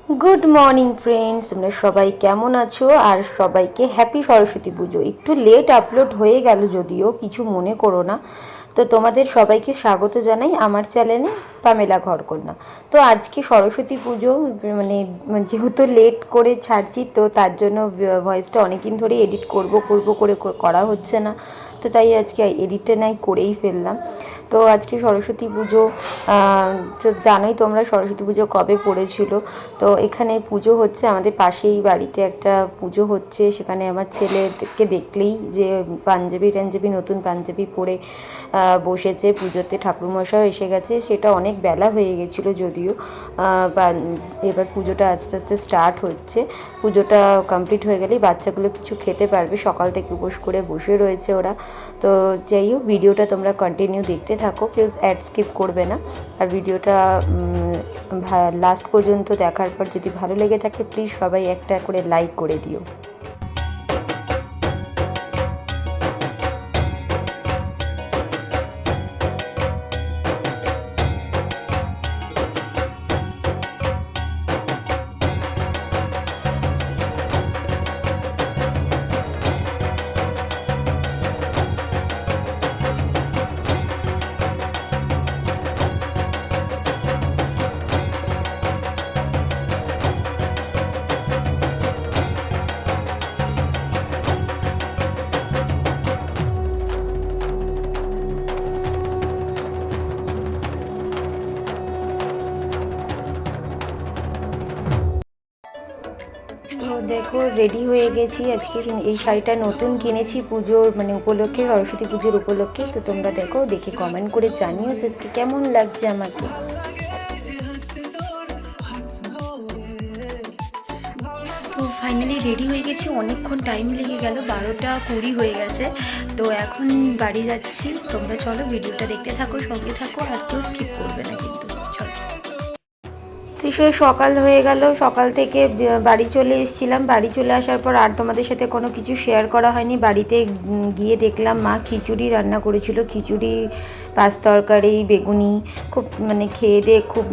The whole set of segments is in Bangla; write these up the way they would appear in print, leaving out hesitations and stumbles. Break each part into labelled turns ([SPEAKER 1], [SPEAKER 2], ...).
[SPEAKER 1] গুড মর্নিং ফ্রেন্ডস, তোমরা সবাই কেমন আছো? আর সবাইকে হ্যাপি সরস্বতী পুজো। একটু লেট আপলোড হয়ে গেল, যদিও কিছু মনে করো না। তো তোমাদের সবাইকে স্বাগত জানাই আমার চ্যানেলে পামেলা ঘরকন্যা। তো আজকে সরস্বতী পুজো, মানে যেহেতু লেট করে ছাড়ছি, তো তার জন্য ভয়েসটা অনেকদিন ধরে এডিট করব করে করা হচ্ছে না। তো তাই আজকে এডিটটা নাই করেই ফেললাম। তো আজকে সরস্বতী পুজো, তো জানোই তোমরা সরস্বতী পুজো কবে পড়েছিল। তো এখানে পুজো হচ্ছে আমাদের পাশেই বাড়িতে একটা পুজো হচ্ছে। সেখানে আমার ছেলেকে দেখলেই যে পাঞ্জাবি নতুন পাঞ্জাবি পরে বসেছে পুজোতে। ঠাকুরমশাও এসে গেছে, সেটা অনেক বেলা হয়ে গেছিলো যদিও। এবার পুজোটা আস্তে আস্তে স্টার্ট হচ্ছে। পুজোটা কমপ্লিট হয়ে গেলেই বাচ্চাগুলো কিছু খেতে পারবে। সকাল থেকে উপোস করে বসে রয়েছে ওরা। তো যাই হোক, ভিডিওটা তোমরা কন্টিনিউ দেখতে থাকো, কেউ অ্যাড স্কিপ করবে না। আর ভিডিওটা লাস্ট পর্যন্ত দেখার পর যদি ভালো লেগে থাকে, প্লিজ সবাই একটা করে লাইক করে দিও। তো দেখো, রেডি হয়ে গেছি। আজকে এই শাড়িটা নতুন কিনেছি পুজোর উপলক্ষে, সরস্বতী পুজোর উপলক্ষে। তো তোমরা দেখো, দেখে কমেন্ট করে জানিও যে কেমন লাগছে আমাকে।
[SPEAKER 2] তো ফাইনালি রেডি হয়ে গেছি। অনেকক্ষণ টাইম লেগে গেল, 12টা 20 হয়ে গেছে। তো এখন বাড়ি যাচ্ছি। তোমরা চলো ভিডিওটা দেখতে থাকো, সঙ্গে থাকো, আর কেউ স্কিপ করবে না কিন্তু। চলো।
[SPEAKER 1] তো সে সকাল হয়ে গেল, সকাল থেকে বাড়ি চলে এসেছিলাম। বাড়ি চলে আসার পর আর তোমাদের সাথে কোনো কিছু শেয়ার করা হয়নি। বাড়িতে গিয়ে দেখলাম মা খিচুড়ি রান্না করেছিল। খিচুড়ি, পাঁচ তরকারি, বেগুনি, খুব খেয়ে দিয়ে খুব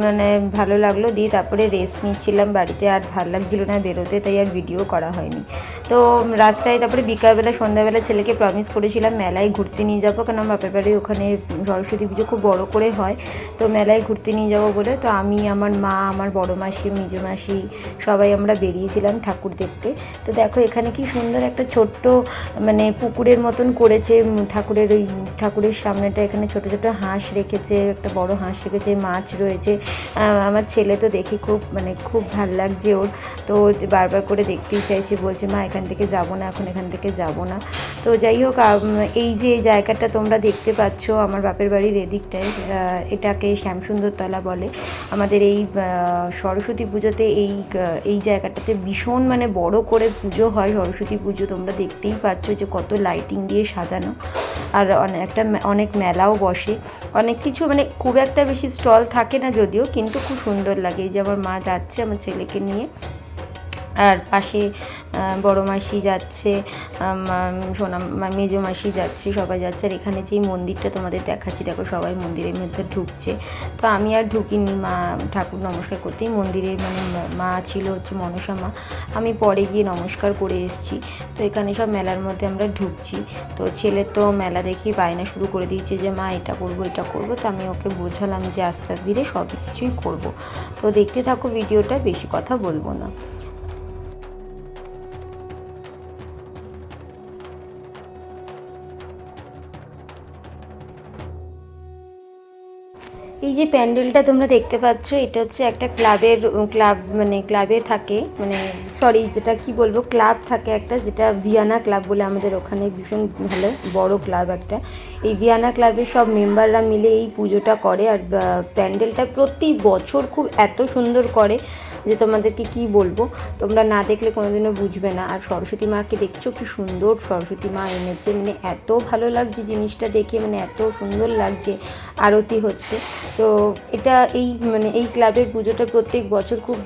[SPEAKER 1] ভালো লাগলো। দিয়ে তারপরে রেস্ট নিচ্ছিলাম বাড়িতে। আর ভালো লাগছিলো না বেরোতে, তাই আর ভিডিও করা হয়নি। তো রাস্তায় তারপরে বিকালবেলা সন্ধ্যাবেলা ছেলেকে প্রমিস করেছিলাম মেলায় ঘুরতে নিয়ে যাবো, কারণ আমার বাপের বাড়ি ওখানে সরস্বতী পুজো খুব বড় করে হয়। তো মেলায় ঘুরতে নিয়ে যাবো বলে, তো আমি, আমার মা, আমার বড় মাসি, মেজো মাসি, সবাই আমরা বেরিয়েছিলাম ঠাকুর দেখতে। তো দেখো, এখানে কি সুন্দর একটা ছোট্ট পুকুরের মতন করেছে ঠাকুরের। ওই ঠাকুরের সামনেটা এখানে ছোট ছোট হাঁস রেখেছে, একটা বড় হাঁস রেখেছে, মাছ রয়েছে। আমার ছেলে তো দেখি খুব ভাল লাগছে ওর। তো বারবার করে দেখতেই চাইছে, বলছে মা এখান থেকে যাব না, এখন এখান থেকে যাব না। তো যাই হোক, এই যে জায়গাটা তোমরা দেখতে পাচ্ছ আমার বাপের বাড়ির এদিকটায়, এটাকে শ্যামসুন্দরতলা বলে। আমাদের এই সরস্বতী পুজোতে এই জায়গাটাতে ভীষণ বড় করে পুজো হয় সরস্বতী পুজো। তোমরা দেখতেই পাচ্ছ যে কত লাইটিং দিয়ে সাজানো। আর অনেক মেলাও বসে, অনেক কিছু, খুব একটা বেশি স্টল থাকে না যদিও, কিন্তু খুব সুন্দর লাগে। এই যে আমার মা যাচ্ছে আমার ছেলেকে নিয়ে, আর পাশে বড় মাসি যাচ্ছে, সোনা মেজো মাসি যাচ্ছে, সবাই যাচ্ছে। আর এখানে যেই মন্দিরটা তোমাদের দেখাচ্ছি, দেখো সবাই মন্দিরের মধ্যে ঢুকছে। তো আমি আর ঢুকিনি, মা ঠাকুর নমস্কার করতেই মন্দিরের মা ছিল হচ্ছে মনসা মা, আমি পরে গিয়ে নমস্কার করে এসেছি। তো এখানে সব মেলার মধ্যে আমরা ঢুকছি। তো ছেলে তো মেলা দেখি বায়না শুরু করে দিয়েছে যে মা এটা করবো এটা করবো। তো আমি ওকে বোঝালাম যে আস্তে আস্তে ধীরে সব কিছুই করবো। তো দেখতে থাকো ভিডিওটা, বেশি কথা বলবো না। এই যে প্যান্ডেলটা তোমরা দেখতে পাচ্ছ, এটা হচ্ছে একটা ক্লাবের থাকে, সরি, যেটা কি বলবো, ক্লাব থাকে একটা, যেটা ভিয়ানা ক্লাব বলে আমাদের ওখানে, ভীষণ ভালো বড় ক্লাব একটা। এই ভিয়ানা ক্লাবের সব মেম্বাররা মিলে এই পুজোটা করে। আর প্যান্ডেলটা প্রতি বছর খুব এত সুন্দর করে যে তোমাদেরকে কি বলবো, তোমরা না দেখলে কোনোদিনও বুঝবে না। আর সরস্বতী মাকে দেখছো, কি সুন্দর সরস্বতী মা এনেছে, এত ভালো লাগছে জিনিসটা দেখে, এত সুন্দর লাগছে। আরতি হচ্ছে। তো এটা এই ক্লাবের পুজোটা প্রত্যেক বছর খুব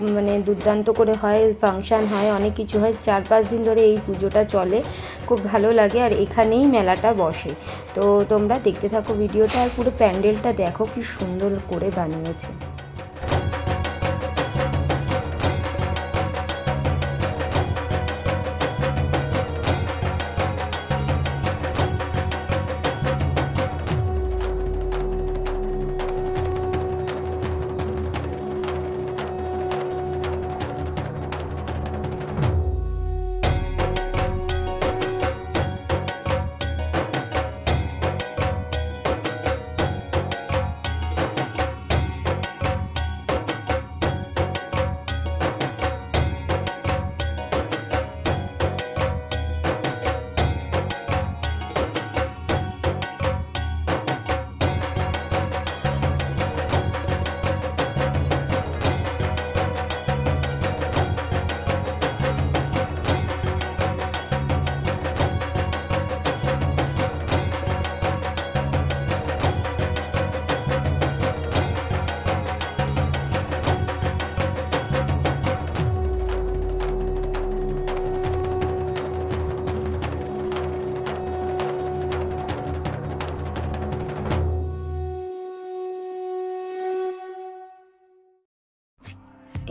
[SPEAKER 1] দুর্দান্ত করে হয়, ফাংশান হয়, অনেক কিছু হয়। 4-5 দিন ধরে এই পুজোটা চলে, খুব ভালো লাগে। আর এখানেই মেলাটা বসে। তো তোমরা দেখতে থাকো ভিডিওটা, আর পুরো প্যান্ডেলটা দেখো কি সুন্দর করে বানিয়েছে।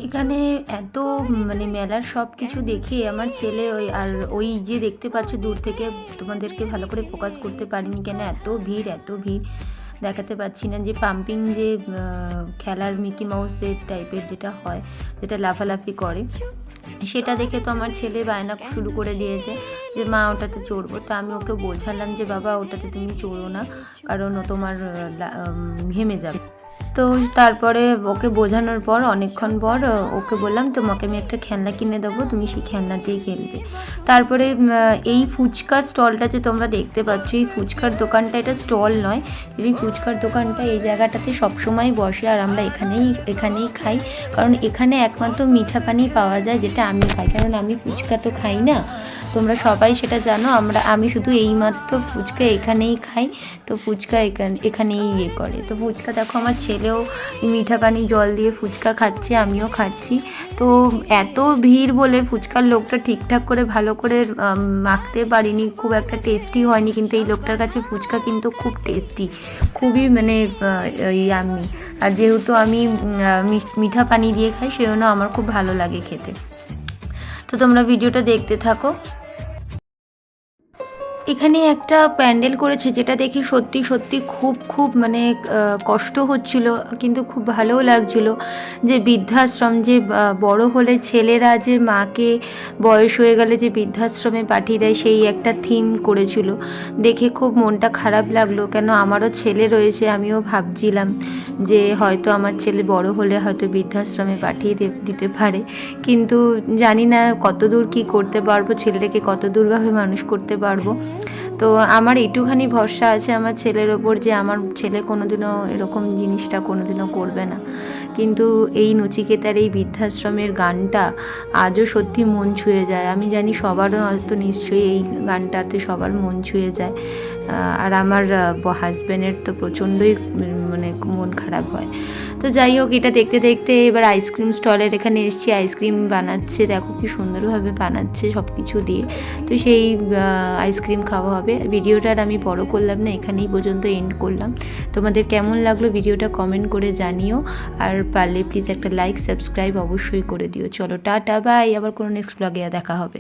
[SPEAKER 2] এখানে এত মানে মেলার সব কিছু দেখে আমার ছেলে ওই যে দেখতে পাচ্ছ দূর থেকে, তোমাদেরকে ভালো করে ফোকাস করতে পারিনি কেন, এত ভিড় দেখাতে পাচ্ছি না। যে পাম্পিং যে খেলার মিকি মাউস টাইপের যেটা হয়, যেটা লাফালাফি করে, সেটা দেখে তো আমার ছেলে বায়না শুরু করে দিয়েছে যে মা ওটাতে চড়বো। তা আমি ওকে বোঝালাম যে বাবা ওটাতে তুমি চড়ো না, কারণ ও তোমার ঘেমে যাবে। তো তারপরে ওকে বোঝানোর পর অনেকক্ষণ পর ওকে বললাম তোমাকে আমি একটা খেলনা কিনে দেবো, তুমি সেই খেলনাতেই খেলবে। তারপরে এই ফুচকা স্টলটা যে তোমরা দেখতে পাচ্ছ, এই ফুচকার দোকানটা এটা স্টল নয়, এই ফুচকার দোকানটা এই জায়গাটাতে সবসময় বসে আর আমরা এখানেই খাই, কারণ এখানে একমাত্র মিঠা পানি পাওয়া যায়, যেটা আমি খাই, কারণ আমি ফুচকা তো খাই না, তোমরা সবাই সেটা জানো। আমি শুধু এইমাত্র ফুচকা এখানেই খাই, তো ফুচকা এখানেই করে। তো ফুচকা দেখো আমার ছেলেও মিঠা পানি জল দিয়ে ফুচকা খাচ্ছে, আমিও খাচ্ছি। তো এত ভিড় বলে ফুচকার লোকটা ঠিকঠাক করে ভালো করে মাখতে পারিনি, খুব একটা টেস্টি হয়নি, কিন্তু এই লোকটার কাছে ফুচকা কিন্তু খুব টেস্টি, খুবই মানে ইয়াম্মি। আর যেহেতু আমি মিঠা পানি দিয়ে খাই, সেজন্য আমার খুব ভালো লাগে খেতে। তো তোমরা ভিডিওটা দেখতে থাকো। এখানে একটা প্যান্ডেল করেছে যেটা দেখে সত্যি খুব মানে কষ্ট হচ্ছিল, কিন্তু খুব ভালোও লাগছিল। যে বৃদ্ধাশ্রম, যে বড় হলে ছেলেরা যে মাকে বয়স হয়ে গেলে যে বৃদ্ধাশ্রমে পাঠিয়ে দেয়, সেই একটা থিম করেছিল, দেখে খুব মনটা খারাপ লাগলো। কেন আমারও ছেলে রয়েছে, আমিও ভাবছিলাম যে হয়তো আমার ছেলে বড় হলে হয়তো বৃদ্ধাশ্রমে পাঠিয়ে দিতে পারে, কিন্তু জানি না কতদূর কি করতে পারবো, ছেলেটাকে কতদূরভাবে মানুষ করতে পারবো। তো আমার একটুখানি ভরসা আছে আমার ছেলের ওপর, যে আমার ছেলে কোনোদিনও এরকম জিনিসটা কোনোদিনও করবে না। কিন্তু এই নচিকেতার এই বৃদ্ধাশ্রমের গানটা আজও সত্যি মন ছুঁয়ে যায়। আমি জানি সবারও হয়তো নিশ্চয়ই এই গানটাতে সবার মন ছুঁয়ে যায়। আর আমার হাজব্যান্ডের তো প্রচণ্ডই মানে মন খারাপ হয়। তো যাই হোক, এটা দেখতে এবার আইসক্রিম স্টলের এখানে এসেছি, আইসক্রিম বানাচ্ছে, দেখো কি সুন্দরভাবে বানাচ্ছে সব কিছু দিয়ে। তো সেই আইসক্রিম খাওয়া হবে। ভিডিওটার আমি বড় করলাম না, এখানেই পর্যন্ত এন্ড করলাম। তোমাদের কেমন লাগলো ভিডিওটা কমেন্ট করে জানিও, আর পারলে প্লিজ একটা লাইক সাবস্ক্রাইব অবশ্যই করে দিও। চলো টাটা বাই, আবার কোনো নেক্সট ব্লগে দেখা হবে।